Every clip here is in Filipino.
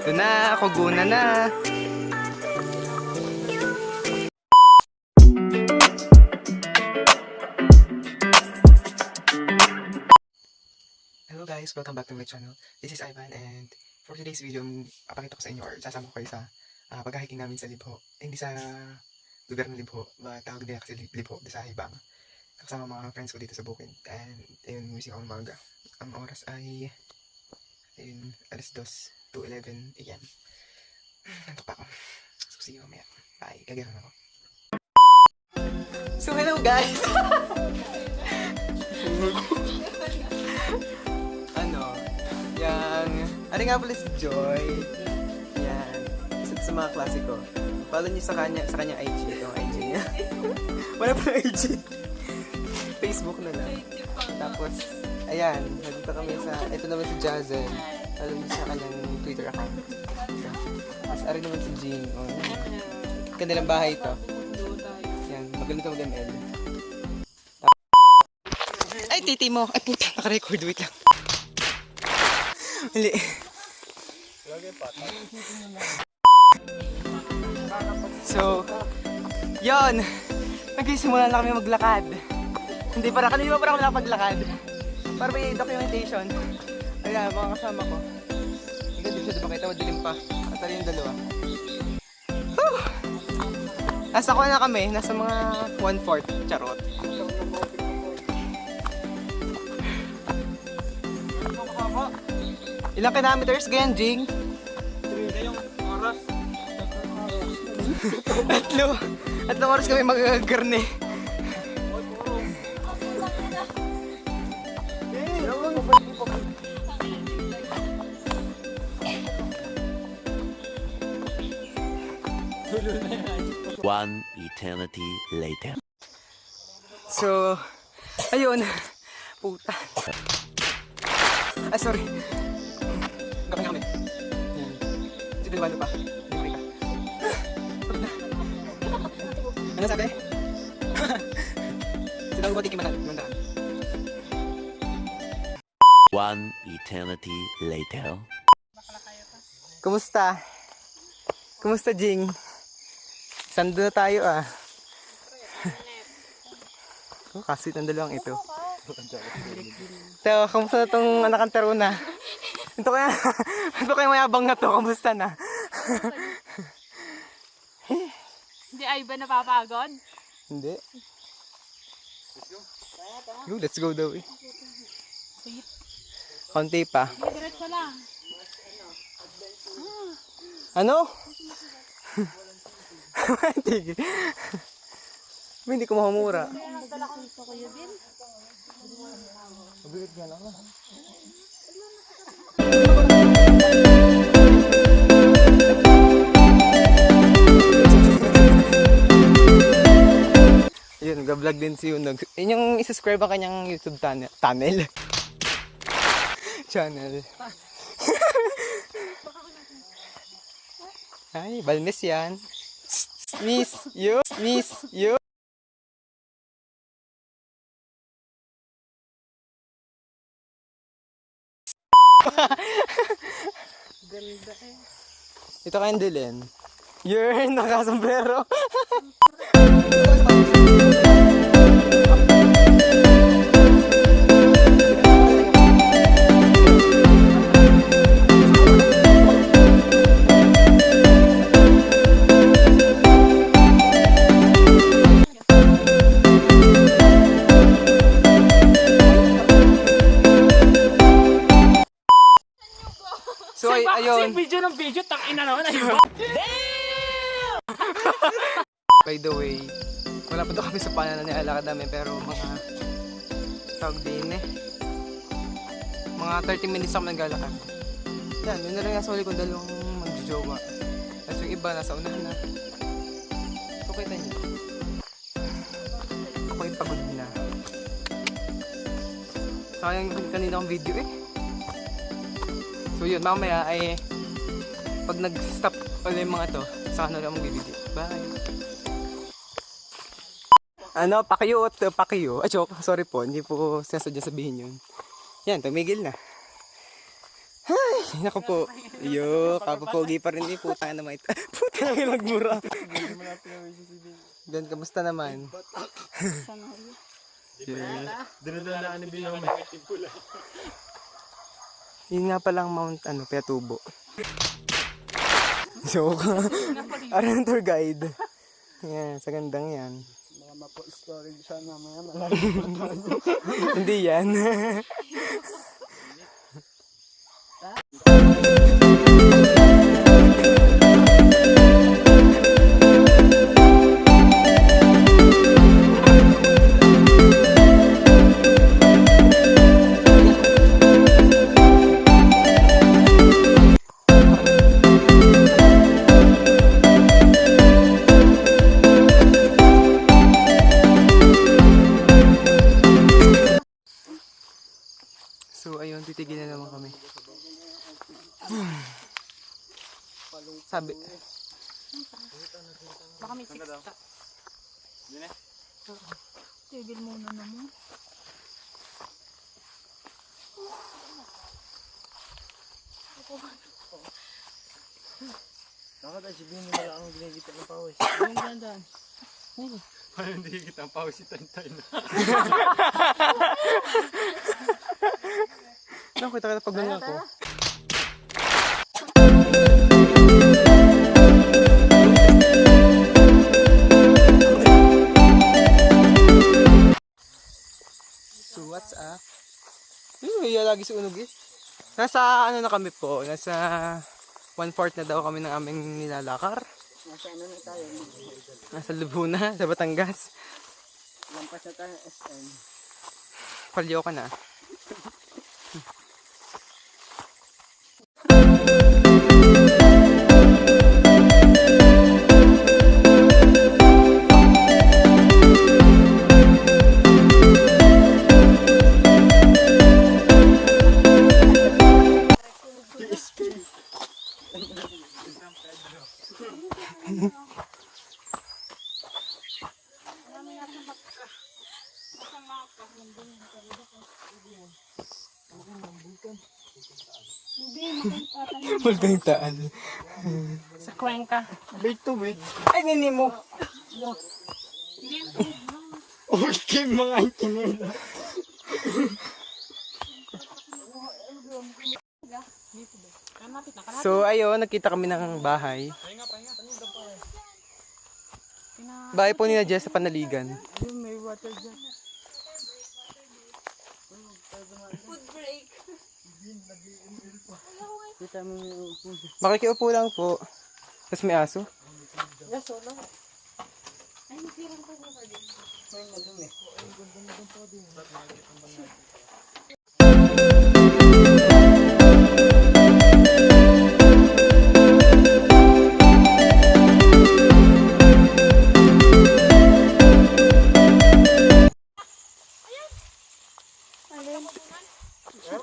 Ito na, kuguna na. Hello guys, welcome back to my channel. This is Ivan and for today's video, papakita ko sa inyo or sasama ko kayo sa pag-hiking namin sa Libho. Hindi sa lugar ng Libho, tawag nila kasi Libho, sa Hibang. Kasama mga friends ko dito sa bukid. And ayun, music ako umaga. Ang oras ay ayun, alas 2:11 AM. Nantok pa ako. So see you mamaya. Bye, gagahan ako. So hello guys! Ano nga pala si Joy. Yan. Isa sa mga klase ko. Follow niyo sa kanyang IG. Itong IG niya. Wala pa IG. Facebook na lang. Tapos, ayan. Nagpunta kami sa, ito naman si Jazel. Follow niyo sa kanyang Twitter account. Tapos, ari naman si Jean. Oh, kanilang bahay ito. Yan. Magaling ito mag-ML. Ay, titi mo. Ay, puta. Naka-record. Wait lang. Mali. So, yon. Nagsisimula na kami maglakad. Kanina pa kami nakapaglakad. Para may documentation. Ayan, mga kasama ko. Ikaw din siya, diba kita madilim pa. Katali yung dalawa. Whew! Nasa ko na kami, nasa mga 1/4. Charot. Ilang kilometers ganyan, Jing? 3 na yung oras. Tatlong oras kami magagagarne. One eternity later. So, ayun. Puta. Ah, sorry. Kami. Dito ba pa? Libre ka. Ano sabi? Sinang ko tikiman natin. One eternity later. Kumusta? Kumusta, Jing? Sando na tayo Oh, kasi ng dalawang ito. So, kumusta na itong anak ang taruna? Ito kaya mayabang na to. Kamusta na? Hindi ay ba napapagod? Hindi. Let's go daw eh. Konti pa. Diretso lang. Ano? Hindi ko mahamura. Dala ko nito ko yun. Mabilit nga lang. Ayun, nag-vlog din si Unog. Yun yung isubscribe ang kanyang YouTube channel. Ay, balmis yan. Miss you. Ganda eh. Ito kayong dilin. Yun, nakasombrero. So, ayun. Video ng video, tangina naman. By the way, wala pa daw kami sa pananan ni alakad namin pero mga tawag din mga 30 minutes ako naglalakad. Yan, yun na lang nasa huli kong dalawang magjojowa. Tapos yung iba nasa unahan na. So kita nyo. Ako'y pagod na. Sayang kanina akong video eh. So yun, mamaya ay pag nag-stop pala yung mga to, saka na lang magbibigay. Bye! Ano, pakiyo. Joke, sorry po, hindi po sinasadya sabihin yun. Yan, tumigil na. Ay, naku po. Yo, kapapogi pa rin eh. Puta naman ito. Puta na nagmura. Ben, kamusta naman? Yeah. Dinadaan ni Binome. Yun nga palang Mount Pinatubo. Joke. Arang tour guide. Yan, sa gandang yan. Mga mapo-storage sana mamaya malalim. Hindi yan. So ayun, titigil na naman kami. Sabi. Baka may 6 ka. Tigil muna naman. Bakit ay si Bini wala akong ginigita ng pawis? Ang gandaan. Paano hindi kita ang pawis si Tantay na? Ano, kita pag ganyan ako. So what's up? Iya lagi si Unog eh. Nasa na kami po? Nasa 1/4 na daw kami ng aming nilalakar. Nasa na tayo? Nasa Lubuna, sa Batangas. Lampas na tayo SM. Palyo ka na. Magkaitaan. Sa Cuenca. Wait to wait. Ay, nini mo. Okay, mga itinila. So ayun, nakita kami ng bahay. Bahay po nila Jess sa Panaligan. May water dyan. Food break. Kita mo yung puso. Makikiupo lang po. Tapos may aso. Yes, wala. Ay, nasirang ko mo ka din. May madumi.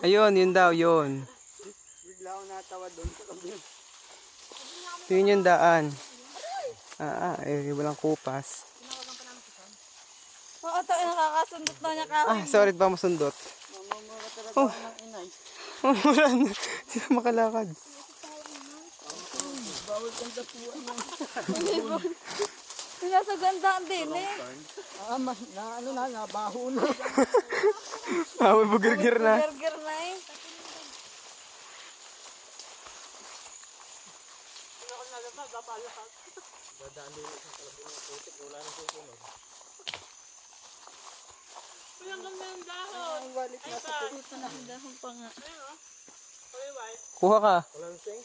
Ayun, yun daw, yun. Bigla ako natawa doon sa kabila. Yun yung daan. Walang kupas. Oo, ito, nakakasundot na niya ka. Sorry ba masundot? Mamamura talaga Oh. ako ng inay. Wala na. Hindi na makalakad. Bawal kang tapuan mo. Nasa gandaan din eh. Mas na ano na, nabaho na. May bugirgir na. Burger na eh. Walang ganda ng dahon. Ang walit na sa puso. Puta na, ang dahon pa nga. Kuha ka. Walang sing.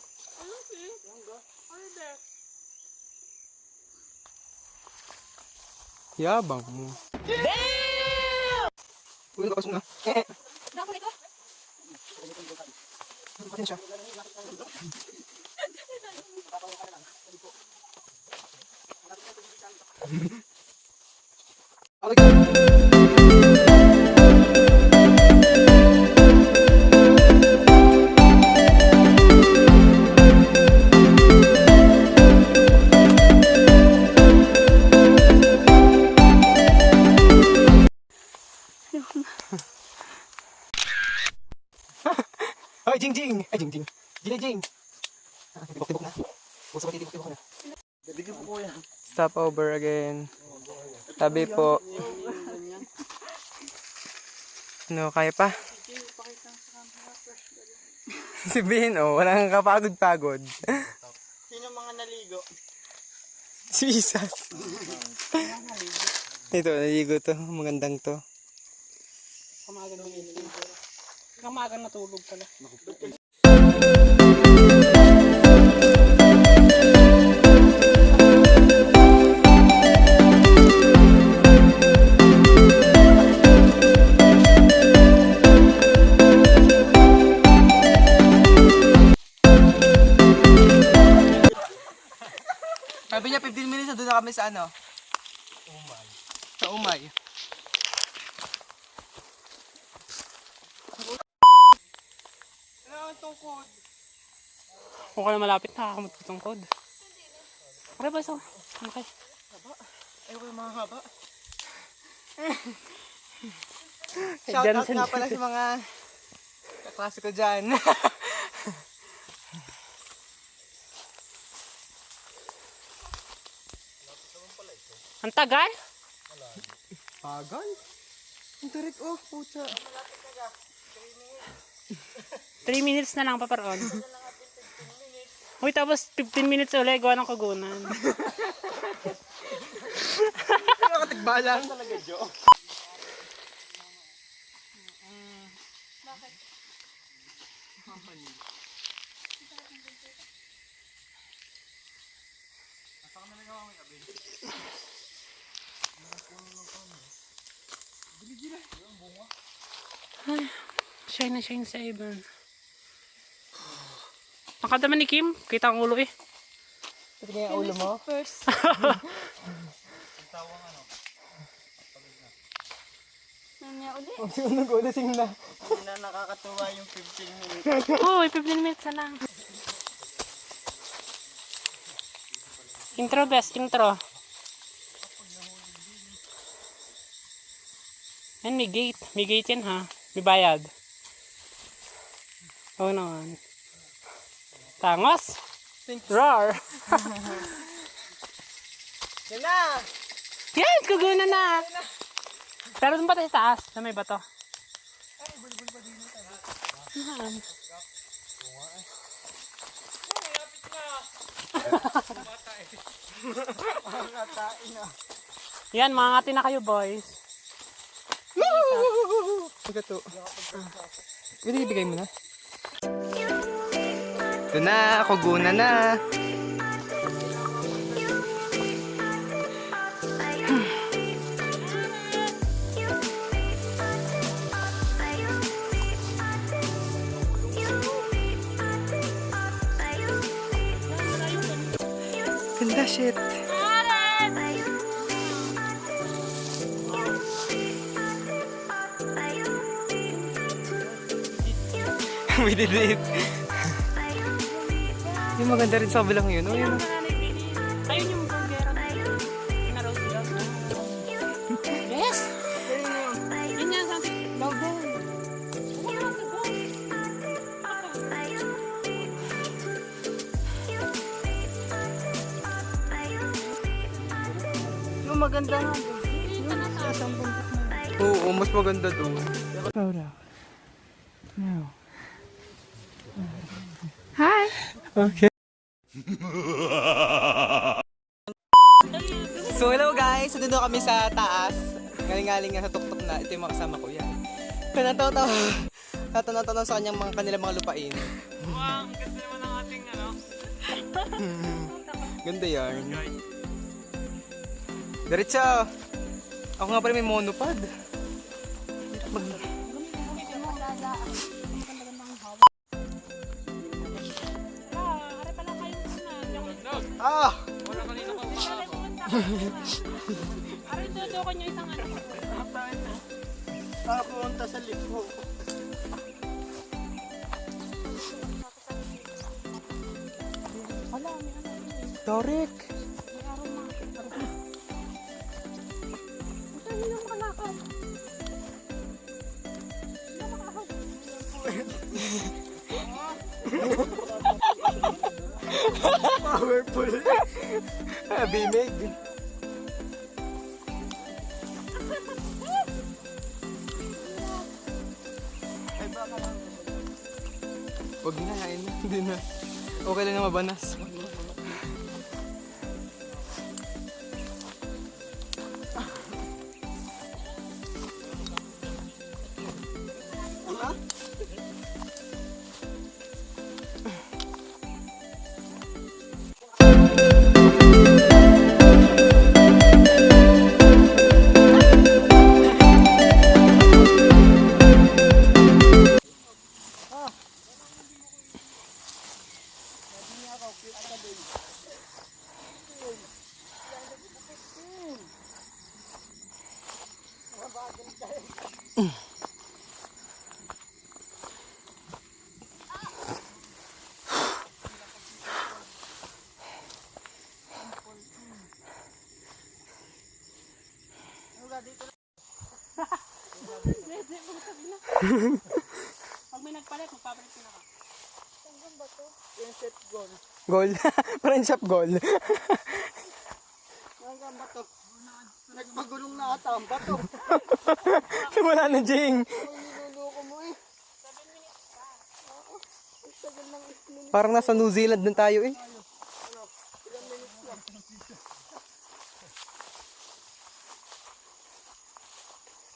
Yabang mo. Damn! Uy, nakakas mo na. Dako nito. Pasensya. Ay, Jingjing! Ay, Jingjing! Sige, James. Tibok-tibok na. Puso ko titibok-tibok na. Stop over again. Tabi po. Ano, kaya pa? Si Ben, oh, walang kapagod-pagod. Sino mga naligo? Si Isas. Ito, naligo to. Magandang to. Kamagang natulog pala. Sabi niya 15 minutes na doon na kami sa ano? Umay. Sa Umay. Ano ang tungkod? Kung ka na malapit, nakakamot ko tungkod. Okay ba ito? Okay. Ayoko yung mga haba. Dyan Shoutout nga pala sa mga kaklase ko dyan. Ang tagal? Pagal? Ang tarik, oh, pucha. 3 minutes na lang paparoon. Uy, tapos 15 minutes ulit, gawa ng kagunan. Nakatagbalang. Talaga, Jo. Ay, shine na shine sa ibon. Nakadaman ni Kim, kita ang ulo eh. Ito kaya yung ulo mo? First. Nanya ulit. Oh, sino nag-ulasing na? Hindi na nakakatuwa yung 15 minutes. Oh, 15 minutes na lang. Intro best, intro. Yan, may gate. May gate yan ha. May bayad. Oo naman. Tangos! Roar! Yan na! Yan! Kaguna na! Pero doon pa tayo sa taas. Na may bato. Ay, bulbul pa din ito. Yan. Yan, mangangati na kayo boys. Pagkato. Binibigay mo na. Ito na, kuguna na. Ganda shit. We did it. Yung maganda rin sa kabilang yun. Oh, yun. Ayun yung burger. Pinaroast lang. Yes! Yun nga sabi. Loud down. Yung maganda nga. Yung isang bundok na. Oo, mas maganda doon. Laura. No. Hi. Okay. So hello guys, nandito kami sa taas. Galing-galing nga sa tuktok na. Ito yung mga kasama ko yan. Natatawa sa kanyang kanilang mga lupain. Wow, ang ganda naman ang ating ano. Ganda yan. Diretso. Ako nga pala may monopod. Ah! Wala kanina pa umabot. Aray, dodokon nyo isang ano. Punta sa lipo. Torik! Purple. Bimig. Huwag na, kain na. Hindi na. Okay lang na mabanas. Pag may nagpalit, magpapalit ka na ka. Goal. Parang shop goal. Nagpagulong na ata ang bato. Wala na, Jing. Niluloko mo eh. Parang nasa New Zealand din tayo eh.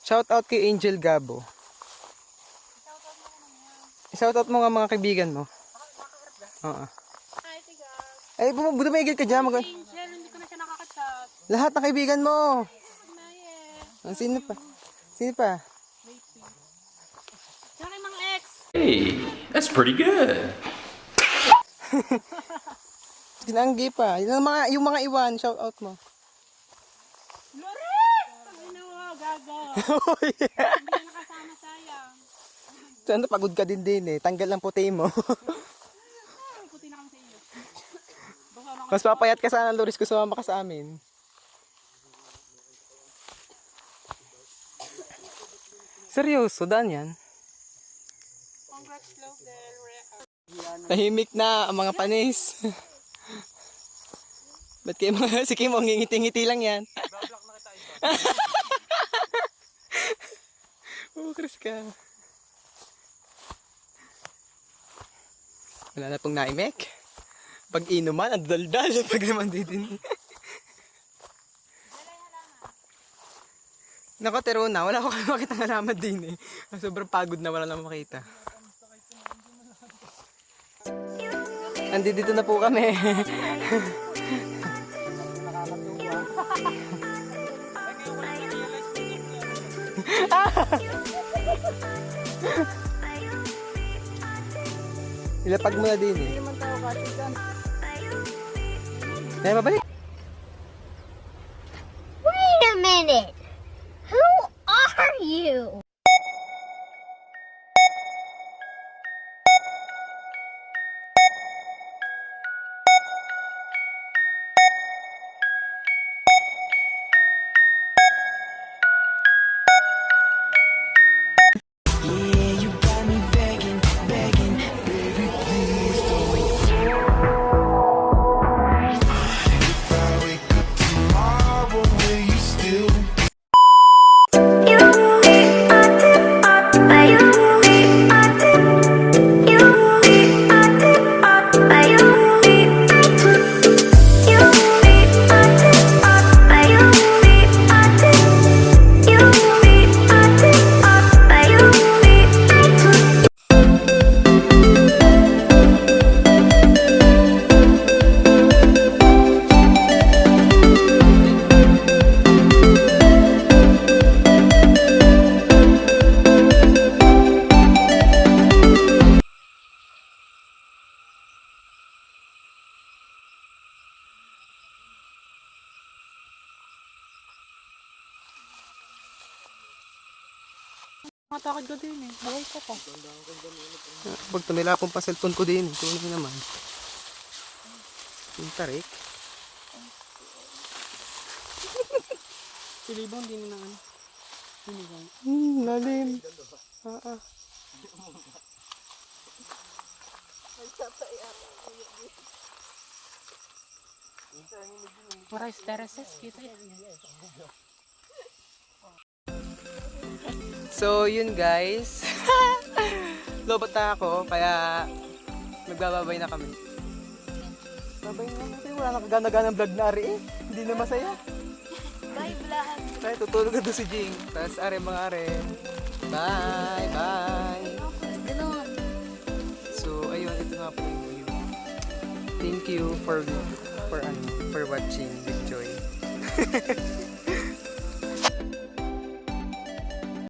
Shout out kay Angel Gabo. Shout out mo nga mga kaibigan mo. Oo. Ay, bumigil ka dyan. Angel, hindi ko na siya nakakachat. Lahat ng kaibigan mo. Sino pa? Sino pa? Siya kay mga ex. Hey, that's pretty good. Tinanggi pa. Yung mga iwan, shout out mo. Loris! Sabi na mo, gago. Oh, yeah. Hindi ka nakasama, sayang. Sana pagod ka din eh. Tanggal ang puti mo. Ay, puti na kami sa iyo. Baka na Mas papayat ka sana, Loris, kung sumama ka sa amin. Seryoso, Dan yan. congrats, Lovell. Tahimik na ang mga panis. Ba't kayo mga si Kim, ang ngingiti-ngiti lang yan? Bablock na kita iba. Oh, Chris ka. Wala na pong naimek. Pag inuman, ang daldal. Pag naman din. Nako, tero na. Wala ko kayo makita ng halaman din eh. Sobrang pagod na, wala na makita. Andito na po kami. Ilapag mo na din eh. Kaya mabalik. Wait a minute! Who are you? Matakad ko din eh. Buhay ka pa. Pag tumilapon pa cellphone ko din. Tuloy naman. Yung tarik. Silibong din na ano. Silibong. Lalim. Rice terraces, kita yan. So, yun guys. Lobot na ako, kaya magbababay na kami. Babay na kami. Wala na kagana-gana vlog na ari eh. Hindi na masaya. Bye, vlog. Kaya tutulog na doon si Jing. Tapos are mga are. Bye, bye. Ganun. So, ayun, ito nga po yung view. Thank you for watching with Joy.